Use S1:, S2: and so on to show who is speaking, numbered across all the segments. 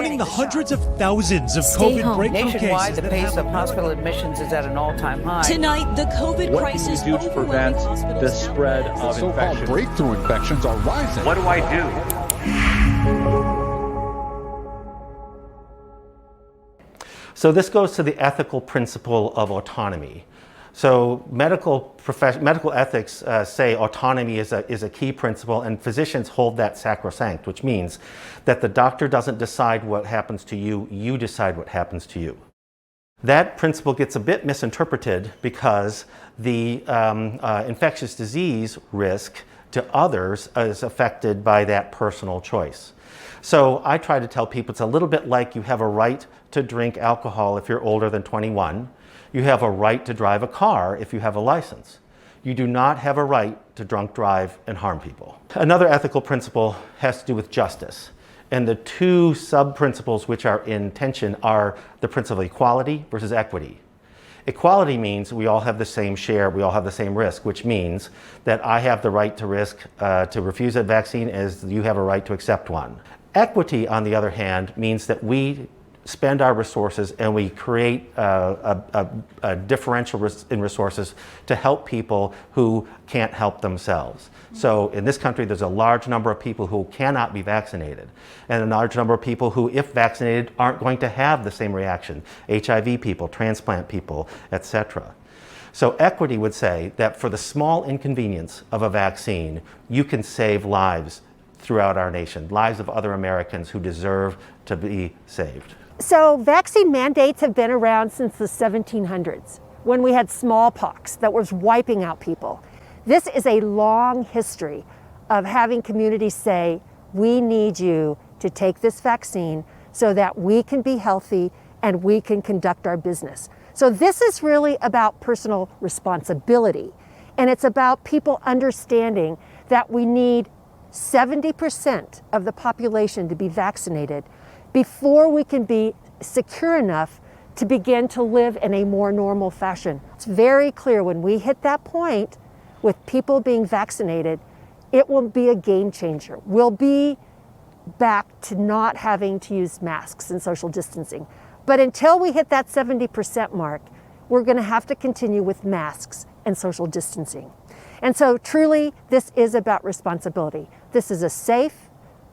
S1: joining the hundreds of thousands of
S2: Stay
S1: COVID
S2: home.
S1: breakthrough
S3: Nationwide,
S1: cases.
S3: the pace of hospital admissions is at an all-time high.
S2: Tonight, the COVID
S4: What
S2: crisis
S4: can we do to prevent the spread of
S5: so-called
S4: infection?
S5: breakthrough infections are rising.
S4: What do I do?
S6: So this goes to the ethical principle of autonomy. So medical ethics say autonomy is a key principle, and physicians hold that sacrosanct, which means that the doctor doesn't decide what happens to you, you decide what happens to you. That principle gets a bit misinterpreted because the infectious disease risk to others is affected by that personal choice. So I try to tell people it's a little bit like you have a right to drink alcohol if you're older than 21. You have a right to drive a car if you have a license. You do not have a right to drunk drive and harm people. Another ethical principle has to do with justice. And the two sub-principles which are in tension are the principle of equality versus equity. Equality means we all have the same share, we all have the same risk, which means that I have the right to refuse a vaccine as you have a right to accept one. Equity, on the other hand, means that we spend our resources and we create a differential in resources to help people who can't help themselves. So in this country, there's a large number of people who cannot be vaccinated, and a large number of people who, if vaccinated, aren't going to have the same reaction. HIV people, transplant people, etc. So equity would say that for the small inconvenience of a vaccine, you can save lives throughout our nation, lives of other Americans who deserve to be saved.
S7: So vaccine mandates have been around since the 1700s, when we had smallpox that was wiping out people. This is a long history of having communities say, we need you to take this vaccine so that we can be healthy and we can conduct our business. So this is really about personal responsibility. And it's about people understanding that we need 70% of the population to be vaccinated before we can be secure enough to begin to live in a more normal fashion. It's very clear when we hit that point with people being vaccinated, it will be a game changer. We'll be back to not having to use masks and social distancing. But until we hit that 70% mark, we're going to have to continue with masks and social distancing. And so truly, this is about responsibility. This is a safe,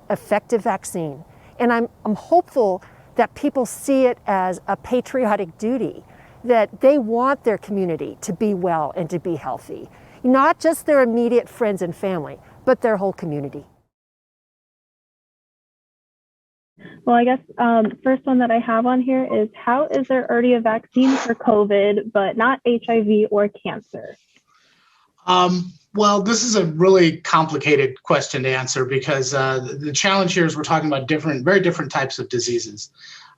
S7: effective vaccine. And I'm hopeful that people see it as a patriotic duty, that they want their community to be well and to be healthy. Not just their immediate friends and family, but their whole community.
S8: Well, I guess first one that I have on here is, how is there already a vaccine for COVID, but not HIV or cancer?
S9: Well, this is a really complicated question to answer because the challenge here is we're talking about very different types of diseases.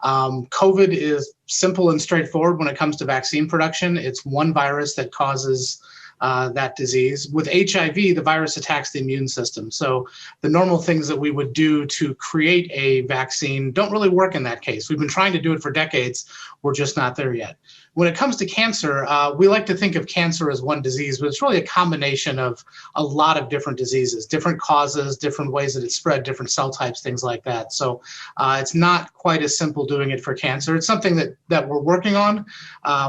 S9: COVID is simple and straightforward when it comes to vaccine production. It's one virus that causes that disease. With HIV, the virus attacks the immune system. So the normal things that we would do to create a vaccine don't really work in that case. We've been trying to do it for decades. We're just not there yet. When it comes to cancer, we like to think of cancer as one disease, but it's really a combination of a lot of different diseases, different causes, different ways that it's spread, different cell types, things like that. So it's not quite as simple doing it for cancer. It's something that we're working on.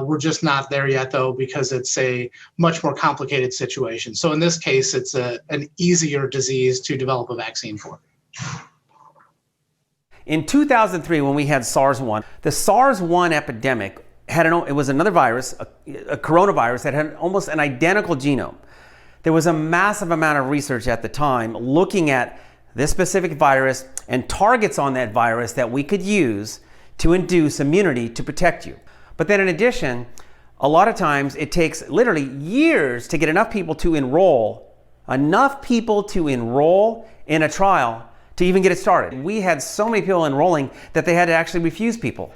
S9: We're just not there yet, though, because it's a much more complicated situation. So in this case, it's an easier disease to develop a vaccine for.
S10: In 2003, when we had SARS-1, the SARS-1 epidemic it was another virus, a coronavirus that had almost an identical genome. There was a massive amount of research at the time looking at this specific virus and targets on that virus that we could use to induce immunity to protect you. But then in addition, a lot of times it takes literally years to get enough people to enroll in a trial to even get it started. We had so many people enrolling that they had to actually refuse people.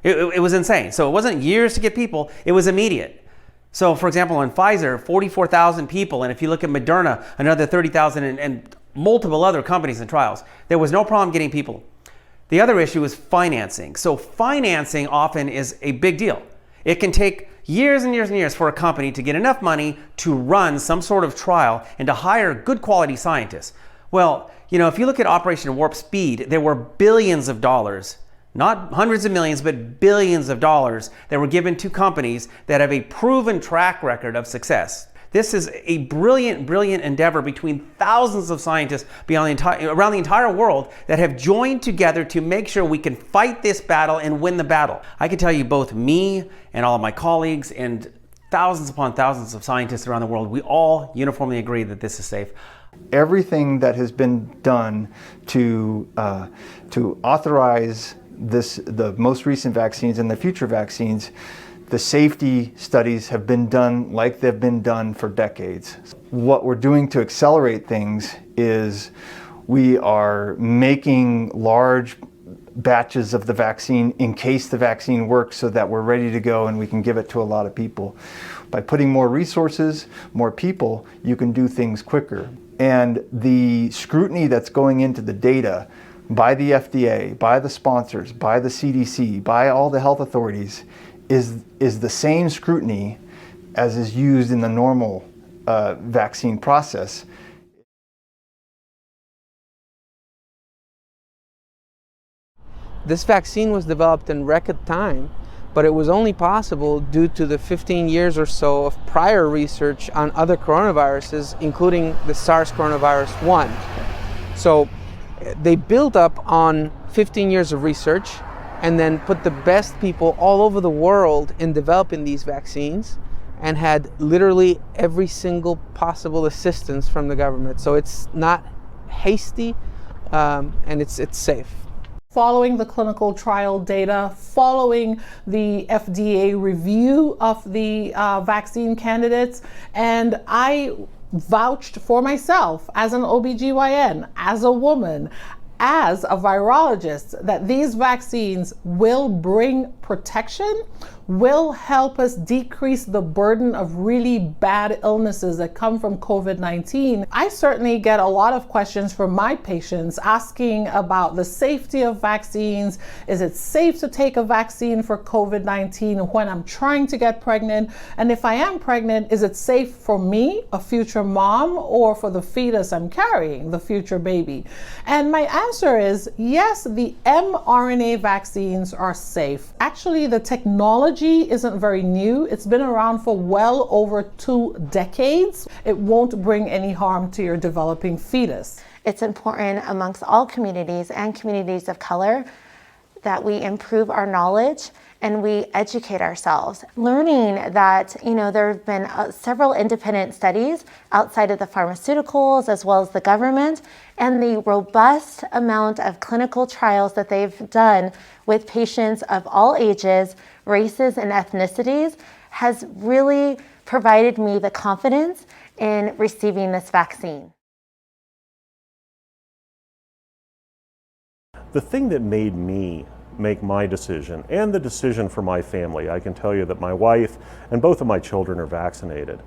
S10: It was insane. So it wasn't years to get people, it was immediate. So for example, on Pfizer, 44,000 people, and if you look at Moderna, another 30,000 and multiple other companies and trials, there was no problem getting people. The other issue is financing. So financing often is a big deal. It can take years and years and years for a company to get enough money to run some sort of trial and to hire good quality scientists. Well, if you look at Operation Warp Speed, there were billions of dollars not hundreds of millions, but billions of dollars that were given to companies that have a proven track record of success. This is a brilliant, brilliant endeavor between thousands of scientists around the entire world that have joined together to make sure we can fight this battle and win the battle. I can tell you, both me and all of my colleagues and thousands upon thousands of scientists around the world, we all uniformly agree that this is safe.
S2: Everything that has been done to authorize the most recent vaccines and the future vaccines, the safety studies have been done like they've been done for decades. What we're doing to accelerate things is we are making large batches of the vaccine in case the vaccine works, so that we're ready to go and we can give it to a lot of people. By putting more resources, more people, you can do things quicker. And the scrutiny that's going into the data by the FDA, by the sponsors, by the CDC, by all the health authorities is the same scrutiny as is used in the normal vaccine process.
S11: This vaccine was developed in record time, but it was only possible due to the 15 years or so of prior research on other coronaviruses, including the SARS coronavirus 1. So they built up on 15 years of research and then put the best people all over the world in developing these vaccines, and had literally every single possible assistance from the government. So it's not hasty, and it's safe.
S12: Following the clinical trial data, following the FDA review of the vaccine candidates, and I vouched for myself as an OBGYN, as a woman, as a virologist, that these vaccines will bring protection, will help us decrease the burden of really bad illnesses that come from COVID-19. I certainly get a lot of questions from my patients asking about the safety of vaccines. Is it safe to take a vaccine for COVID-19 when I'm trying to get pregnant? And if I am pregnant, is it safe for me, a future mom, or for the fetus I'm carrying, the future baby? And my answer is yes, the mRNA vaccines are safe. Actually, the technology isn't very new. It's been around for well over 2 decades. It won't bring any harm to your developing fetus.
S13: It's important amongst all communities and communities of color that we improve our knowledge and we educate ourselves. Learning that, there have been several independent studies outside of the pharmaceuticals as well as the government, and the robust amount of clinical trials that they've done with patients of all ages, races, and ethnicities has really provided me the confidence in receiving this vaccine.
S14: The thing that made me make my decision, and the decision for my family, I can tell you that my wife and both of my children are vaccinated,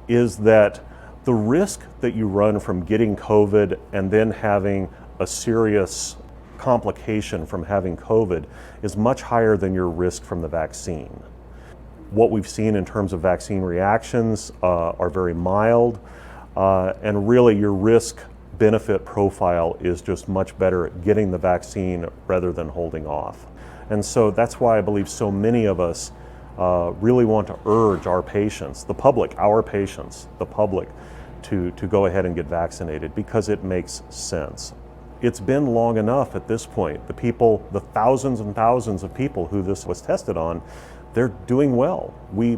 S14: is that the risk that you run from getting COVID and then having a serious complication from having COVID is much higher than your risk from the vaccine. What we've seen in terms of vaccine reactions are very mild, and really your risk benefit profile is just much better at getting the vaccine rather than holding off. And so that's why I believe so many of us really want to urge our patients, the public, our patients, the public, to go ahead and get vaccinated because it makes sense. It's been long enough at this point. The thousands and thousands of people who this was tested on, they're doing well. We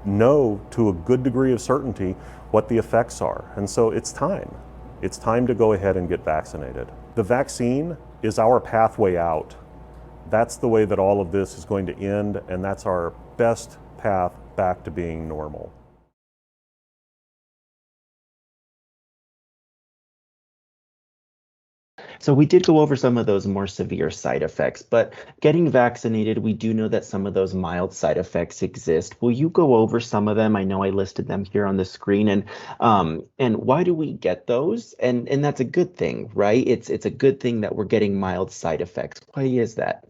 S14: know to a good degree of certainty what the effects are. And so it's time. It's time to go ahead and get vaccinated. The vaccine is our pathway out. That's the way that all of this is going to end, and that's our best path back to being normal.
S15: So we did go over some of those more severe side effects, but getting vaccinated, we do know that some of those mild side effects exist. Will you go over some of them? I know I listed them here on the screen, and why do we get those? And that's a good thing, right? It's a good thing that we're getting mild side effects. Why is that?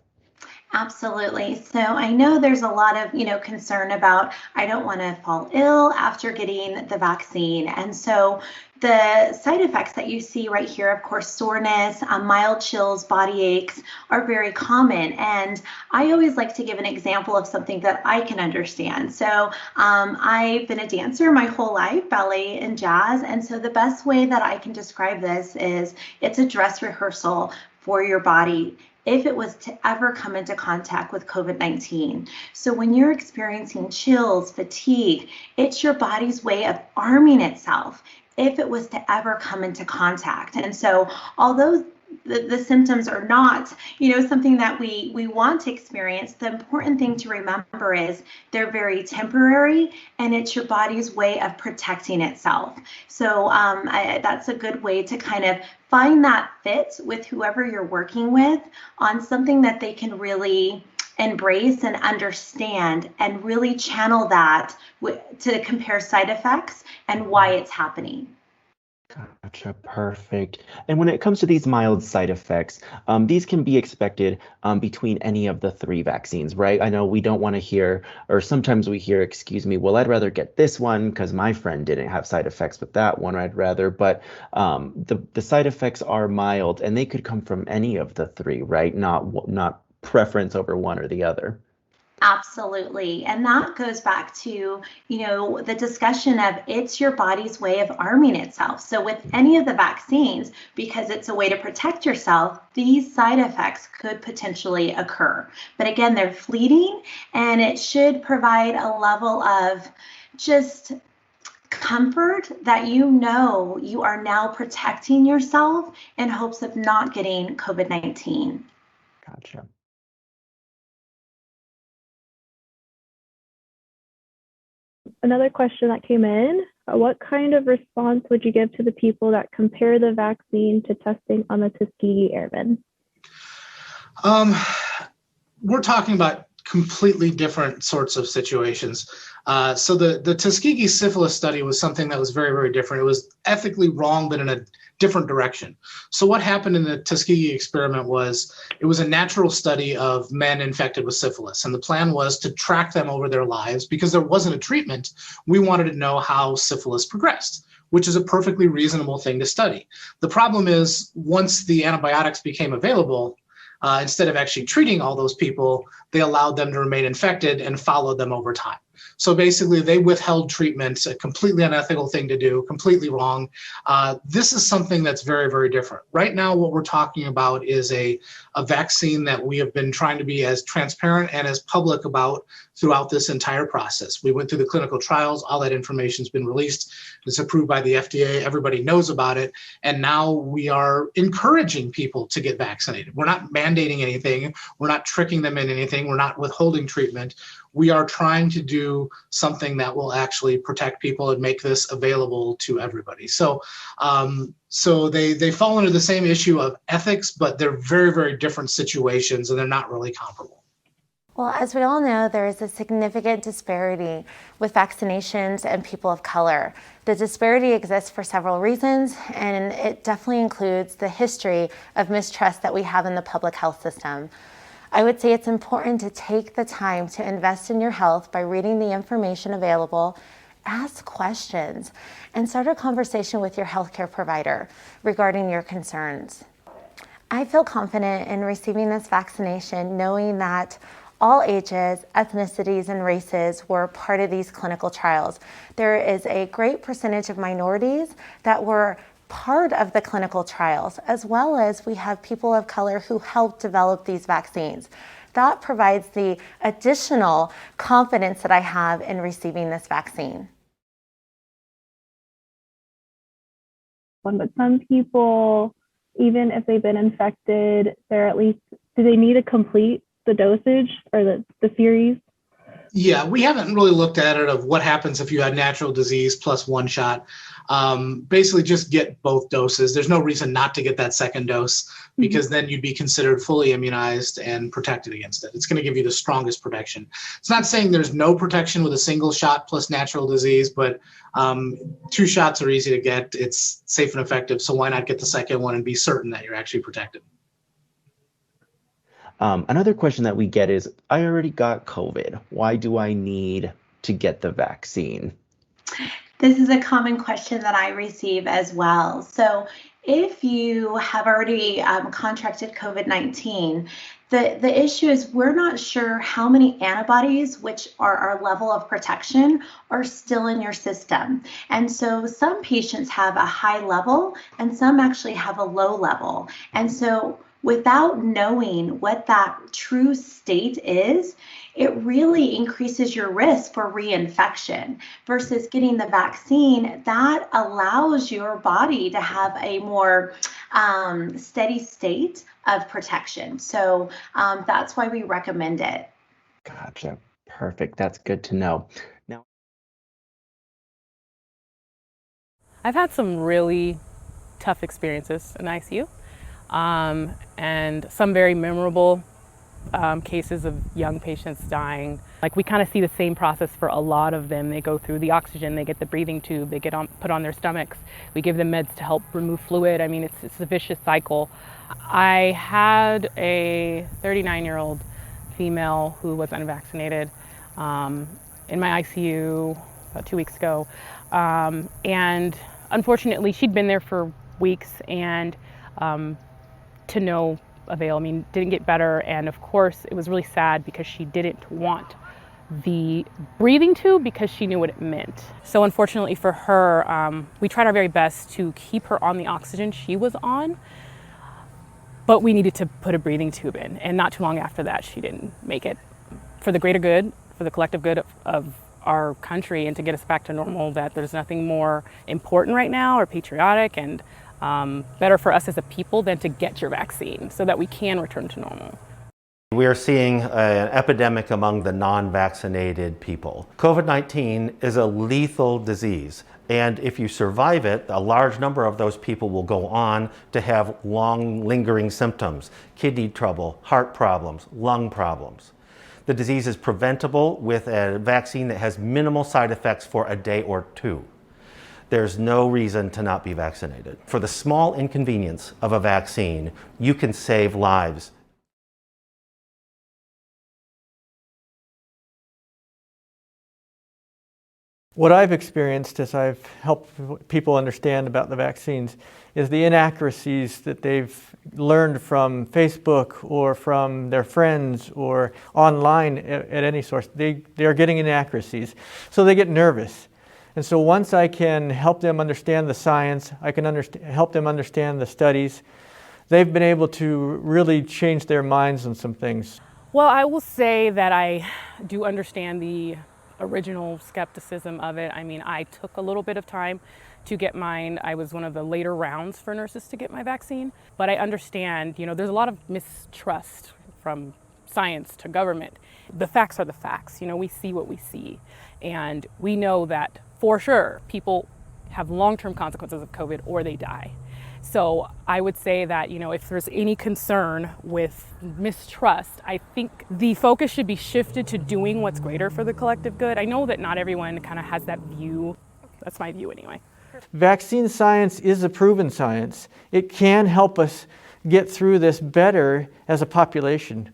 S16: Absolutely. So I know there's a lot of, concern about, I don't want to fall ill after getting the vaccine. And so, The side effects that you see right here, of course, soreness, mild chills, body aches are very common. And I always like to give an example of something that I can understand. So I've been a dancer my whole life, ballet and jazz. And so the best way that I can describe this is it's a dress rehearsal for your body if it was to ever come into contact with COVID-19. So when you're experiencing chills, fatigue, it's your body's way of arming itself if it was to ever come into contact. And so although the symptoms are not, something that we want to experience, the important thing to remember is they're very temporary and it's your body's way of protecting itself. So that's a good way to kind of find that fit with whoever you're working with on something that they can really embrace and understand and really channel that to compare side effects and why it's happening.
S15: Gotcha, perfect. And when it comes to these mild side effects, these can be expected between any of the 3 vaccines, right? I know we don't want to hear, or sometimes we hear, excuse me, well, I'd rather get this one because my friend didn't have side effects with that one, I'd rather, but the side effects are mild and they could come from any of the 3, right? Not preference over one or the other.
S16: Absolutely. And that goes back to, the discussion of it's your body's way of arming itself. So with any of the vaccines, because it's a way to protect yourself, these side effects could potentially occur. But again, they're fleeting and it should provide a level of just comfort that you are now protecting yourself in hopes of not getting COVID-19.
S15: Gotcha.
S8: Another question that came in, what kind of response would you give to the people that compare the vaccine to testing on the Tuskegee Airmen?
S9: We're talking about completely different sorts of situations. So the Tuskegee syphilis study was something that was very, very different. It was ethically wrong, but in a different direction. So what happened in the Tuskegee experiment was it was a natural study of men infected with syphilis. And the plan was to track them over their lives because there wasn't a treatment. We wanted to know how syphilis progressed, which is a perfectly reasonable thing to study. The problem is once the antibiotics became available, instead of actually treating all those people, they allowed them to remain infected and followed them over time. So basically, they withheld treatment, a completely unethical thing to do, completely wrong. This is something that's very, very different. Right now, what we're talking about is a vaccine that we have been trying to be as transparent and as public about throughout this entire process. We went through the clinical trials, all that information has been released. It's approved by the FDA, everybody knows about it, and now we are encouraging people to get vaccinated. We're not mandating anything, we're not tricking them in anything, we're not withholding treatment. We are trying to do something that will actually protect people and make this available to everybody. So they fall into the same issue of ethics, but they're very, very different situations and they're not really comparable.
S13: Well, as we all know, there is a significant disparity with vaccinations and people of color. The disparity exists for several reasons, and it definitely includes the history of mistrust that we have in the public health system. I would say it's important to take the time to invest in your health by reading the information available, ask questions, and start a conversation with your healthcare provider regarding your concerns. I feel confident in receiving this vaccination knowing that all ages, ethnicities, and races were part of these clinical trials. There is a great percentage of minorities that were part of the clinical trials, as well as we have people of color who helped develop these vaccines. That provides the additional confidence that I have in receiving this vaccine.
S8: But some people, even if they've been infected, do they need to complete the dosage or the series?
S9: Yeah, we haven't really looked at it of what happens if you had natural disease plus one shot. Basically just get both doses. There's no reason not to get that second dose because then you'd be considered fully immunized and protected against it. It's going to give you the strongest protection. It's not saying there's no protection with a single shot plus natural disease, but 2 shots are easy to get. It's safe and effective. So why not get the second one and be certain that you're actually protected?
S15: Another question that we get is, I already got COVID. Why do I need to get the vaccine?
S16: This is a common question that I receive as well. So if you have already contracted COVID-19, the issue is we're not sure how many antibodies, which are our level of protection, are still in your system. And so some patients have a high level and some actually have a low level. And so without knowing what that true state is, it really increases your risk for reinfection versus getting the vaccine. That allows your body to have a more steady state of protection. So that's why we recommend it.
S15: Gotcha. Perfect. That's good to know. Now,
S17: I've had some really tough experiences in ICU, and some very memorable cases of young patients dying. Like, we kind of see the same process for a lot of them. They go through the oxygen, they get the breathing tube, they get put on their stomachs. We give them meds to help remove fluid. I mean, it's a vicious cycle. I had a 39-year-old female who was unvaccinated in my ICU about 2 weeks ago. And unfortunately, she'd been there for weeks and to no avail. I mean, didn't get better. And of course, it was really sad because she didn't want the breathing tube because she knew what it meant. So unfortunately for her, we tried our very best to keep her on the oxygen she was on, but we needed to put a breathing tube in. And not too long after that, she didn't make it. For the greater good, for the collective good of our country and to get us back to normal, that there's nothing more important right now or patriotic and better for us as a people than to get your vaccine so that we can return to normal.
S6: We are seeing an epidemic among the non-vaccinated people. COVID-19 is a lethal disease, and if you survive it, a large number of those people will go on to have long lingering symptoms, kidney trouble, heart problems, lung problems. The disease is preventable with a vaccine that has minimal side effects for a day or two. There's no reason to not be vaccinated. For the small inconvenience of a vaccine, you can save lives.
S18: What I've experienced as I've helped people understand about the vaccines is the inaccuracies that they've learned from Facebook or from their friends or online at any source. They are getting inaccuracies, so they get nervous. And so once I can help them understand the science, I can help them understand the studies, they've been able to really change their minds on some things.
S17: Well, I will say that I do understand the original skepticism of it. I mean, I took a little bit of time to get mine. I was one of the later rounds for nurses to get my vaccine, but I understand, there's a lot of mistrust from science to government. The facts are the facts. We see what we see, and we know that for sure people have long-term consequences of COVID or they die. So I would say that, if there's any concern with mistrust, I think the focus should be shifted to doing what's greater for the collective good. I know that not everyone kind of has that view. That's my view anyway.
S18: Vaccine science is a proven science. It can help us get through this better as a population.